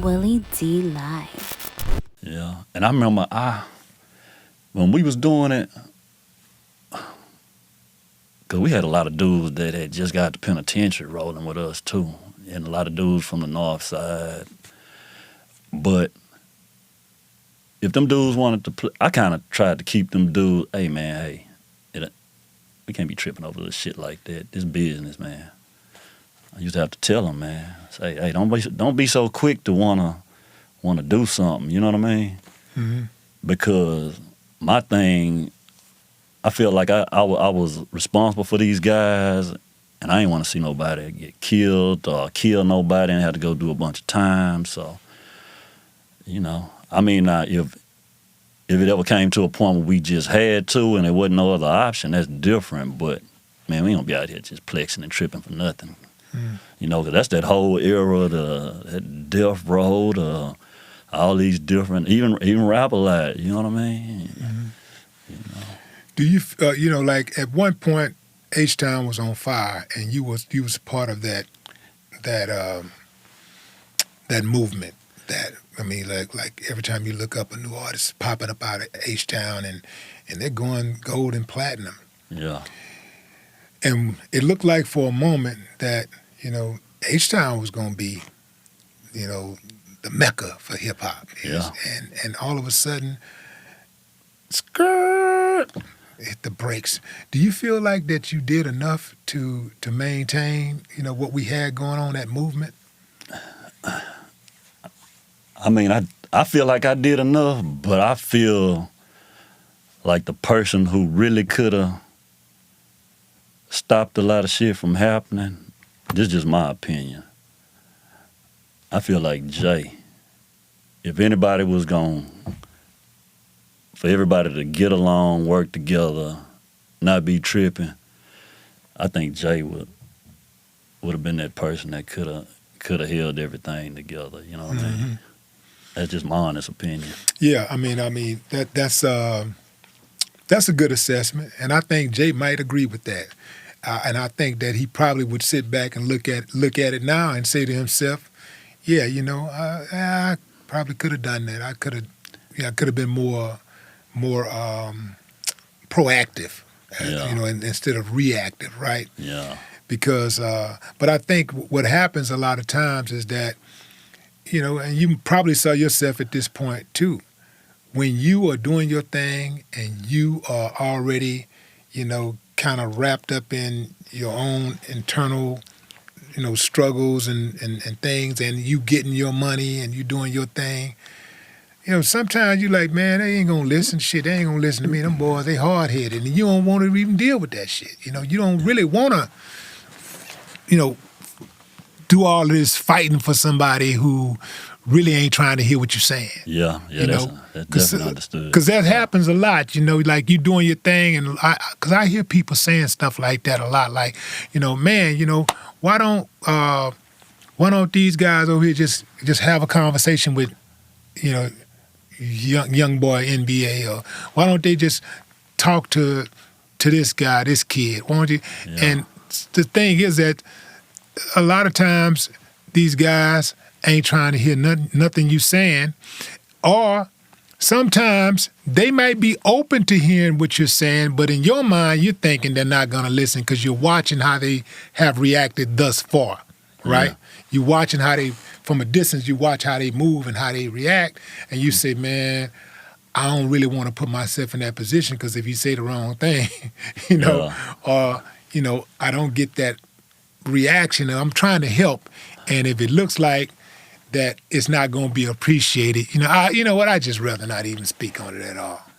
Willie D Live. Yeah, and I remember when we was doing it, because we had a lot of dudes that had just got the penitentiary rolling with us too, and a lot of dudes from the north side. But if them dudes wanted to play, I kind of tried to keep them dudes, hey man, we can't be tripping over this shit like that. This business, man. I used to have to tell them, man, say, hey, don't be so quick to wanna do something. You know what I mean? Mm-hmm. Because my thing, I feel like I was responsible for these guys, and I didn't want to see nobody get killed or kill nobody and have to go do a bunch of time. So, you know, I mean, if it ever came to a point where we just had to and there wasn't no other option, that's different. But, man, we don't be out here just plexing and tripping for nothing. Mm. You know, 'cause that's that whole era, that death row, all these different, even rapper like, you know what I mean? Mm-hmm. You know. Do you, like at one point, H-Town was on fire, and you was part of that movement. That I mean, like every time you look up a new artist popping up out of H-Town, and they're going gold and platinum. Yeah. And it looked like for a moment that H-Town was going to be, the Mecca for hip hop. Yeah. And all of a sudden, skirt. Hit the brakes. Do you feel like that you did enough to maintain, what we had going on, that movement? I mean, I feel like I did enough, but I feel like the person who really could have stopped a lot of shit from happening, this is just my opinion. I feel like Jay, if anybody was for everybody to get along, work together, not be tripping, I think Jay would have been that person that could have held everything together. You know what I mean? That's just my honest opinion. Yeah, I mean that's a good assessment, and I think Jay might agree with that. And I think that he probably would sit back and look at it now and say to himself, "Yeah, I probably could have done that. I could have been more proactive, instead of reactive, right?" Yeah. Because, but I think what happens a lot of times is that, and you probably saw yourself at this point too, when you are doing your thing and you are already, kind of wrapped up in your own internal, struggles and things, and you getting your money and you doing your thing. Sometimes you like, man, they ain't gonna listen. Shit, they ain't gonna listen to me. Them boys, they hard-headed, and you don't want to even deal with that shit. You don't really want to, do all this fighting for somebody who really ain't trying to hear what you're saying. Yeah, that's definitely understood. Because that happens a lot, like you doing your thing, and because I hear people saying stuff like that a lot, like, man, why don't these guys over here just have a conversation with, young boy NBA, or why don't they just talk to this guy, this kid? Why don't you? Yeah. And the thing is that a lot of times these guys ain't trying to hear nothing you saying, or sometimes they might be open to hearing what you're saying, but in your mind you're thinking they're not going to listen because you're watching how they have reacted thus far, right? Yeah. You're watching how they, from a distance, you watch how they move and how they react, and you say, man, I don't really want to put myself in that position because if you say the wrong thing, or, I don't get that reaction, and I'm trying to help, and if it looks like that it's not going to be appreciated, you know what, I just rather not even speak on it at all.